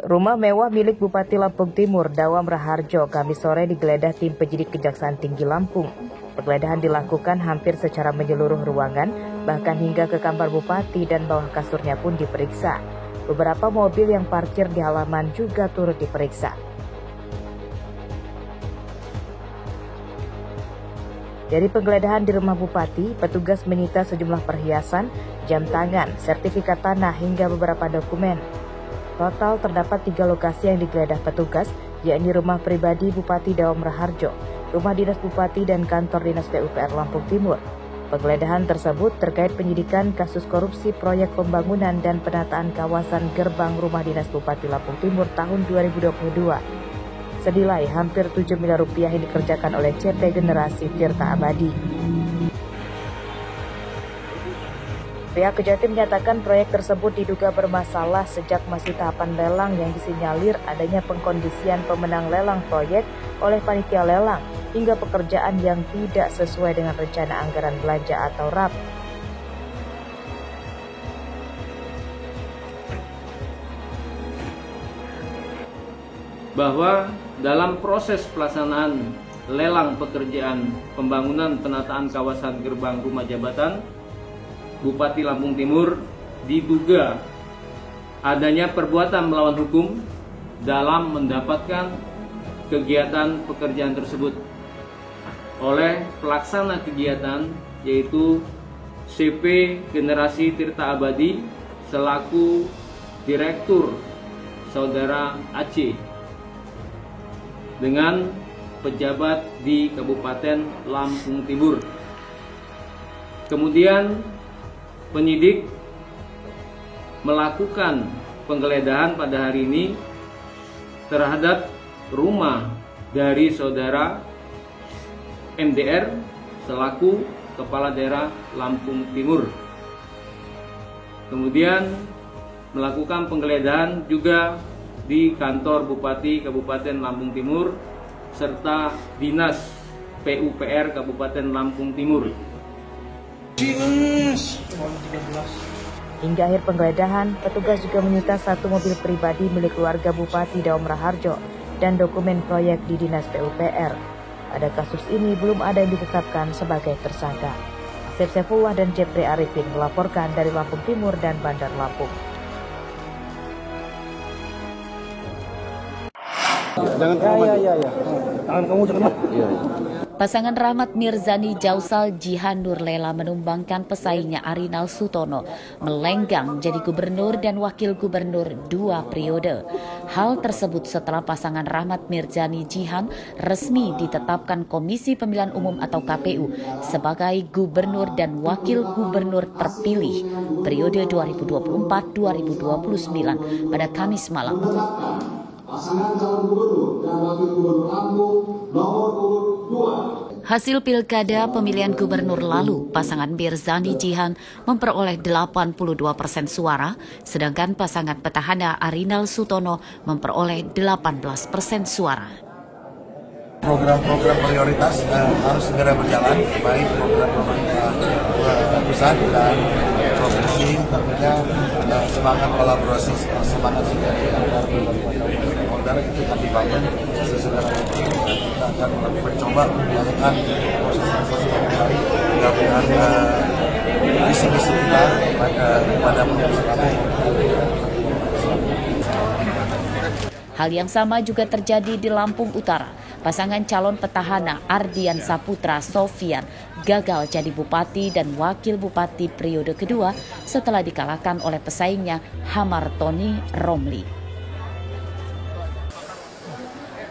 Rumah mewah milik Bupati Lampung Timur, Dawam Raharjo, Kamis sore digeledah tim penyidik Kejaksaan Tinggi Lampung. Penggeledahan dilakukan hampir secara menyeluruh ruangan, bahkan hingga ke kamar Bupati dan bawah kasurnya pun diperiksa. Beberapa mobil yang parkir di halaman juga turut diperiksa. Dari penggeledahan di rumah Bupati, petugas menyita sejumlah perhiasan, jam tangan, sertifikat tanah, hingga beberapa dokumen. Total terdapat 3 lokasi yang digeledah petugas, yakni rumah pribadi Bupati Dawam Raharjo, rumah dinas Bupati, dan kantor dinas PUPR Lampung Timur. Penggeledahan tersebut terkait penyidikan kasus korupsi proyek pembangunan dan penataan kawasan gerbang rumah dinas Bupati Lampung Timur tahun 2022. Senilai hampir 7 miliar rupiah yang dikerjakan oleh CP Generasi Tirta Abadi. Pihak Kejati menyatakan proyek tersebut diduga bermasalah sejak masih tahapan lelang yang disinyalir adanya pengkondisian pemenang lelang proyek oleh panitia lelang hingga pekerjaan yang tidak sesuai dengan rencana anggaran belanja atau RAP. Bahwa dalam proses pelaksanaan lelang pekerjaan pembangunan penataan kawasan gerbang rumah jabatan, Bupati Lampung Timur diduga adanya perbuatan melawan hukum dalam mendapatkan kegiatan pekerjaan tersebut oleh pelaksana kegiatan, yaitu CP Generasi Tirta Abadi selaku Direktur Saudara Aceh dengan pejabat di Kabupaten Lampung Timur. Kemudian penyidik melakukan penggeledahan pada hari ini terhadap rumah dari saudara MDR selaku Kepala Daerah Lampung Timur. Kemudian melakukan penggeledahan juga di kantor Bupati Kabupaten Lampung Timur serta Dinas PUPR Kabupaten Lampung Timur. Hingga akhir penggeledahan, petugas juga menyita 1 mobil pribadi milik keluarga Bupati Dawam Raharjo dan dokumen proyek di Dinas PUPR. Pada kasus ini belum ada yang ditetapkan sebagai tersangka. Asep Saifullah dan Jepri Arifin melaporkan dari Lampung Timur dan Bandar Lampung. Tangan kamu jangan. Pasangan Rahmat Mirzani Jausal Jihan Nurlela menumbangkan pesaingnya Arinal Sutono melenggang menjadi gubernur dan wakil gubernur 2 periode. Hal tersebut setelah pasangan Rahmat Mirzani Jihan resmi ditetapkan Komisi Pemilihan Umum atau KPU sebagai gubernur dan wakil gubernur terpilih periode 2024-2029 pada Kamis malam. Pasangan calon gubernur dan wakil gubernur Lampung nomor urut 2. Hasil pilkada pemilihan gubernur lalu, pasangan Mirzani Jihan memperoleh 82% suara, sedangkan pasangan petahana Arinal Sutono memperoleh 18% suara. Program-program prioritas harus segera berjalan, baik program pusat dan provinsi, tentunya semangat kolaborasi, semangat sinergi antar Polda itu akan dibangun sesegera mungkin, dan kita akan mencoba melakukan proses transaksi yang baik, mudah-mudahan visi-visi kita kepada provinsi kami. Hal yang sama juga terjadi di Lampung Utara. Pasangan calon petahana Ardian Saputra Sofian gagal jadi bupati dan wakil bupati periode kedua setelah dikalahkan oleh pesaingnya Hamartoni Romli.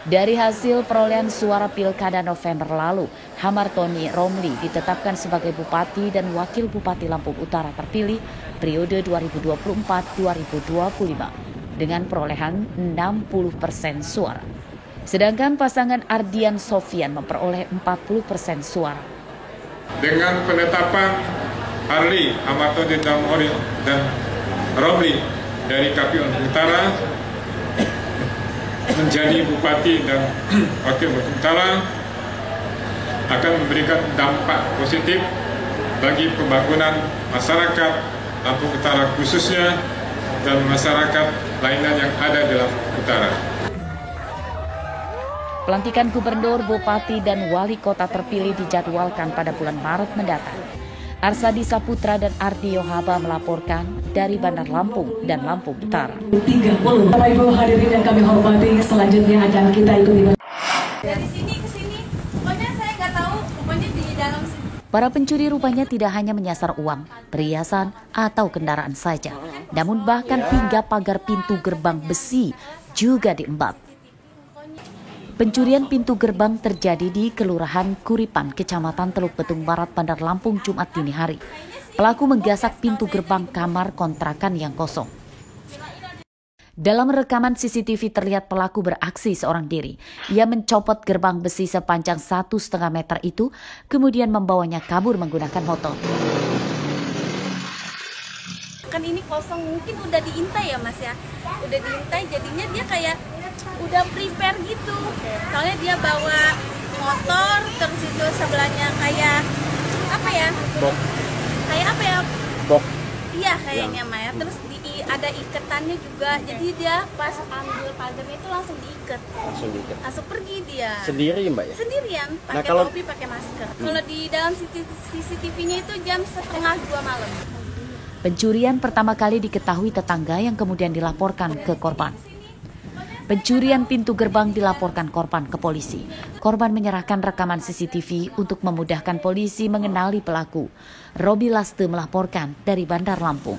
Dari hasil perolehan suara pilkada November lalu, Hamartoni Romli ditetapkan sebagai bupati dan wakil bupati Lampung Utara terpilih periode 2024-2025. Dengan perolehan 60% suara. Sedangkan pasangan Ardian Sofian memperoleh 40% suara. Dengan penetapan Harli Hamartoni dan Romli dari KPU Utara menjadi bupati dan wakil bupati Utara akan memberikan dampak positif bagi pembangunan masyarakat Lampung Utara khususnya dan masyarakat lainnya yang ada di Lampung Utara. Pelantikan gubernur, bupati, dan wali kota terpilih dijadwalkan pada bulan Maret mendatang. Arsadi Saputra dan Ardi Yohaba melaporkan dari Bandar Lampung dan Lampung Utara. 30. Bapak Ibu hadirin yang kami hormati, selanjutnya akan kita ikuti. Dari sini ke sini, pokoknya saya nggak tahu, pokoknya di dalam sini. Para pencuri rupanya tidak hanya menyasar uang, perhiasan, atau kendaraan saja, namun bahkan hingga pagar pintu gerbang besi juga diembat. Pencurian pintu gerbang terjadi di Kelurahan Kuripan, Kecamatan Teluk Betung Barat, Bandar Lampung, Jumat dini hari. Pelaku menggasak pintu gerbang kamar kontrakan yang kosong. Dalam rekaman CCTV terlihat pelaku beraksi seorang diri. Ia mencopot gerbang besi sepanjang 1,5 meter itu, kemudian membawanya kabur menggunakan motor. Kan ini kosong, mungkin udah diintai ya Mas ya. Udah diintai, jadinya dia kayak udah prepare gitu. Soalnya dia bawa motor, terus itu sebelahnya kayak apa ya? Bok. Kayak apa ya? Bok. Iya kayaknya Maya. Terus ada iketannya juga. Jadi dia pas ambil pagarnya itu langsung diikat. Langsung pergi dia. Sendiri Mbak ya? Sendirian, pakai topi, pakai masker. Kalau di dalam CCTV-nya itu jam 1:30 malam. Pencurian pertama kali diketahui tetangga yang kemudian dilaporkan ke korban. Pencurian pintu gerbang dilaporkan korban ke polisi. Korban menyerahkan rekaman CCTV untuk memudahkan polisi mengenali pelaku. Robi Laste melaporkan dari Bandar Lampung.